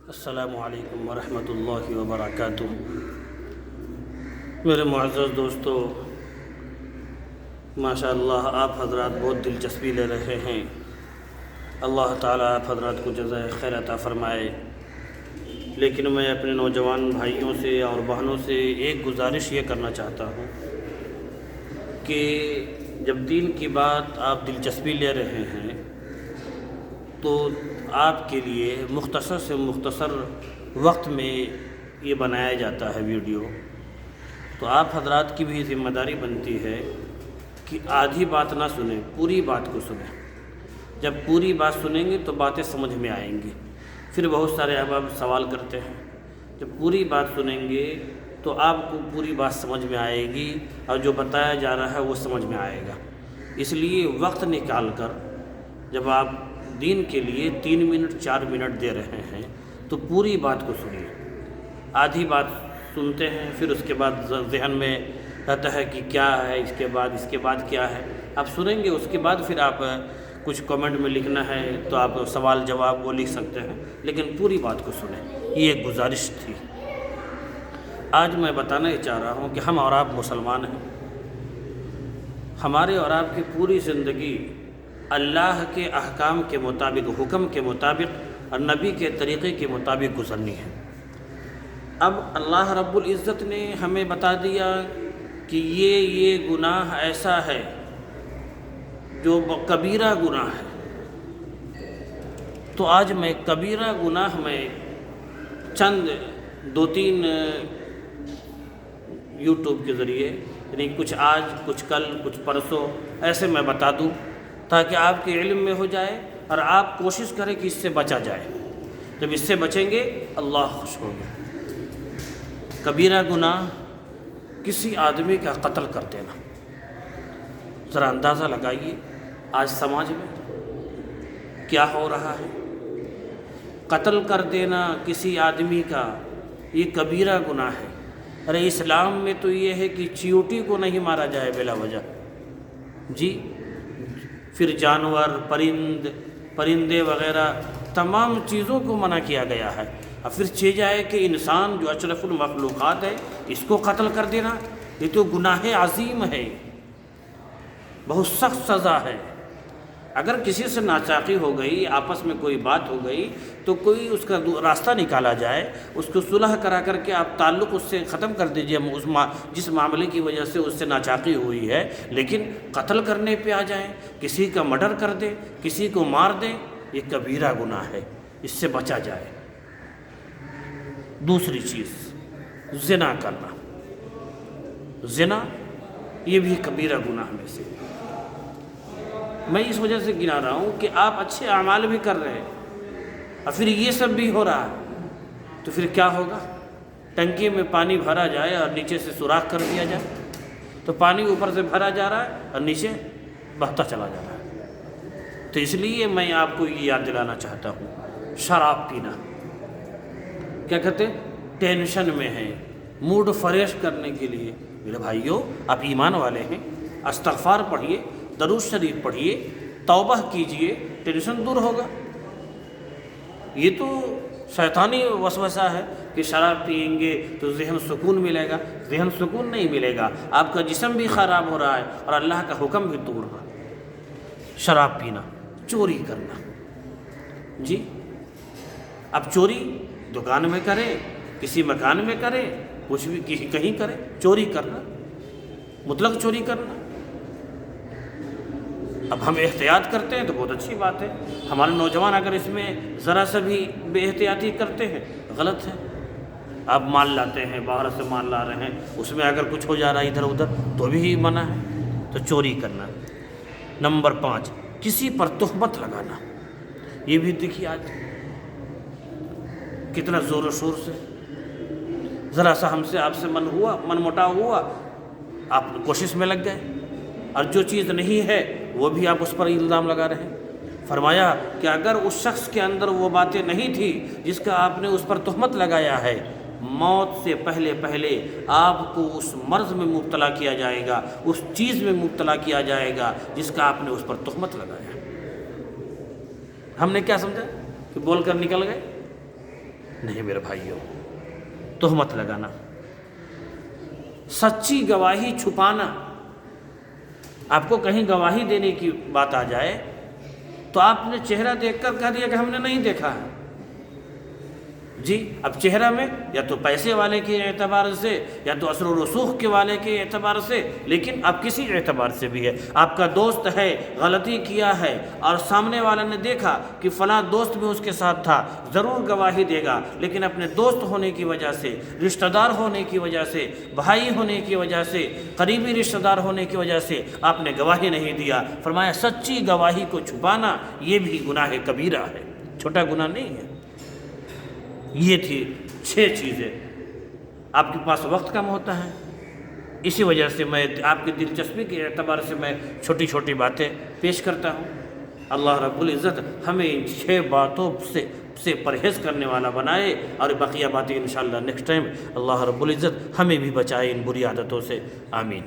السلام علیکم ورحمۃ اللہ وبرکاتہ۔ میرے معزز دوستو، ماشاء اللہ آپ حضرات بہت دلچسپی لے رہے ہیں۔ اللہ تعالیٰ آپ حضرات کو جزائے خیر عطا فرمائے۔ لیکن میں اپنے نوجوان بھائیوں سے اور بہنوں سے ایک گزارش یہ کرنا چاہتا ہوں کہ جب دین کی بات آپ دلچسپی لے رہے ہیں تو آپ کے لیے مختصر سے مختصر وقت میں یہ بنایا جاتا ہے ویڈیو، تو آپ حضرات کی بھی ذمہ داری بنتی ہے کہ آدھی بات نہ سنیں، پوری بات کو سنیں۔ جب پوری بات سنیں گے تو باتیں سمجھ میں آئیں گی۔ پھر بہت سارے احباب سوال کرتے ہیں، جب پوری بات سنیں گے تو آپ کو پوری بات سمجھ میں آئے گی اور جو بتایا جا رہا ہے وہ سمجھ میں آئے گا۔ اس لیے وقت نکال کر جب آپ دین کے لیے 3 منٹ 4 منٹ دے رہے ہیں تو پوری بات کو سنیے۔ آدھی بات سنتے ہیں، پھر اس کے بعد ذہن میں رہتا ہے کہ کیا ہے، اس کے بعد کیا ہے۔ آپ سنیں گے، اس کے بعد پھر آپ کچھ کمنٹ میں لکھنا ہے تو آپ سوال جواب وہ لکھ سکتے ہیں، لیکن پوری بات کو سنیں۔ یہ ایک گزارش تھی۔ آج میں بتانا یہ چاہ رہا ہوں کہ ہم اور آپ مسلمان ہیں، ہمارے اور آپ کی پوری زندگی اللہ کے احکام کے مطابق، حکم کے مطابق اور نبی کے طریقے کے مطابق گزرنی ہے۔ اب اللہ رب العزت نے ہمیں بتا دیا کہ یہ گناہ ایسا ہے جو کبیرہ گناہ ہے، تو آج میں کبیرہ گناہ میں چند 2-3 یوٹیوب کے ذریعے، یعنی کچھ آج، کچھ کل، کچھ پرسوں، ایسے میں بتا دوں تاکہ آپ کے علم میں ہو جائے اور آپ کوشش کریں کہ اس سے بچا جائے۔ جب اس سے بچیں گے اللہ خوش ہوگا۔ کبیرہ گناہ کسی آدمی کا قتل کر دینا۔ ذرا اندازہ لگائیے آج سماج میں کیا ہو رہا ہے۔ قتل کر دینا کسی آدمی کا یہ کبیرہ گناہ ہے۔ ارے اسلام میں تو یہ ہے کہ چیوٹی کو نہیں مارا جائے بلا وجہ، جی، پھر جانور، پرندے وغیرہ تمام چیزوں کو منع کیا گیا ہے، اور پھر چیز ہے کہ انسان جو اشرف المخلوقات ہے اس کو قتل کر دینا، یہ تو گناہ عظیم ہے، بہت سخت سزا ہے۔ اگر کسی سے ناچاقی ہو گئی، آپس میں کوئی بات ہو گئی تو کوئی اس کا راستہ نکالا جائے، اس کو صلح کرا کر کے آپ تعلق اس سے ختم کر دیجئے، جس معاملے کی وجہ سے اس سے ناچاقی ہوئی ہے۔ لیکن قتل کرنے پہ آ جائیں، کسی کا مرڈر کر دیں، کسی کو مار دیں، یہ کبیرہ گناہ ہے، اس سے بچا جائے۔ دوسری چیز، زنا کرنا۔ زنا یہ بھی کبیرہ گناہ میں سے۔ میں اس وجہ سے گنا رہا ہوں کہ آپ اچھے اعمال بھی کر رہے ہیں اور پھر یہ سب بھی ہو رہا ہے، تو پھر کیا ہوگا؟ ٹنکی میں پانی بھرا جائے اور نیچے سے سوراخ کر دیا جائے تو پانی اوپر سے بھرا جا رہا ہے اور نیچے بہتا چلا جا رہا ہے۔ تو اس لیے میں آپ کو یہ یاد دلانا چاہتا ہوں، شراب پینا، کیا کہتے ہیں، ٹینشن میں ہے، موڈ فریش کرنے کے لیے۔ میرے بھائیوں، آپ ایمان والے ہیں، استغفار پڑھیے، درود شریف پڑھیے، توبہ کیجئے، ٹینشن دور ہوگا۔ یہ تو شیطانی وسوسہ ہے کہ شراب پئیں گے تو ذہن سکون ملے گا۔ ذہن سکون نہیں ملے گا، آپ کا جسم بھی خراب ہو رہا ہے اور اللہ کا حکم بھی توڑ رہا ہے۔ شراب پینا، چوری کرنا، جی، اب چوری دکان میں کریں، کسی مکان میں کریں، کچھ بھی کہیں کریں، چوری کرنا، مطلق چوری کرنا۔ اب ہم احتیاط کرتے ہیں تو بہت اچھی بات ہے۔ ہمارے نوجوان اگر اس میں ذرا سا بھی بے احتیاطی کرتے ہیں غلط ہے۔ آپ مال لاتے ہیں، باہر سے مال لا رہے ہیں، اس میں اگر کچھ ہو جا رہا ہے ادھر ادھر تو بھی منع ہے، تو چوری کرنا۔ نمبر 5، کسی پر تہمت لگانا۔ یہ بھی دیکھیے آج کتنا زور و شور سے، ذرا سا ہم سے آپ سے من مٹاؤ ہوا، آپ کوشش میں لگ گئے، اور جو چیز نہیں ہے وہ بھی آپ اس پر الزام لگا رہے ہیں۔ فرمایا کہ اگر اس شخص کے اندر وہ باتیں نہیں تھی جس کا آپ نے اس پر تہمت لگایا ہے، موت سے پہلے آپ کو اس مرض میں مبتلا کیا جائے گا، اس چیز میں مبتلا کیا جائے گا جس کا آپ نے اس پر تہمت لگایا۔ ہم نے کیا سمجھا کہ بول کر نکل گئے، نہیں میرے بھائیوں، تہمت لگانا، سچی گواہی چھپانا. آپ کو کہیں گواہی دینے کی بات آ جائے تو آپ نے چہرہ دیکھ کر کہہ دیا کہ ہم نے نہیں دیکھا ہے. جی اب چہرہ میں یا تو پیسے والے کے اعتبار سے یا تو اثر و رسوخ کے والے کے اعتبار سے، لیکن اب کسی اعتبار سے بھی ہے. آپ کا دوست ہے، غلطی کیا ہے اور سامنے والا نے دیکھا کہ فلاں دوست بھی اس کے ساتھ تھا، ضرور گواہی دے گا. لیکن اپنے دوست ہونے کی وجہ سے، رشتہ دار ہونے کی وجہ سے، بھائی ہونے کی وجہ سے، قریبی رشتہ دار ہونے کی وجہ سے آپ نے گواہی نہیں دیا. فرمایا سچی گواہی کو چھپانا یہ بھی گناہ کبیرہ ہے، چھوٹا گناہ نہیں ہے. یہ تھی 6 چیزیں. آپ کے پاس وقت کم ہوتا ہے، اسی وجہ سے میں آپ کی دلچسپی کے اعتبار سے میں چھوٹی چھوٹی باتیں پیش کرتا ہوں. اللہ رب العزت ہمیں ان 6 باتوں سے پرہیز کرنے والا بنائے، اور بقیہ باتیں انشاءاللہ نیکسٹ ٹائم اللہ رب العزت ہمیں بھی بچائے ان بری عادتوں سے. آمین.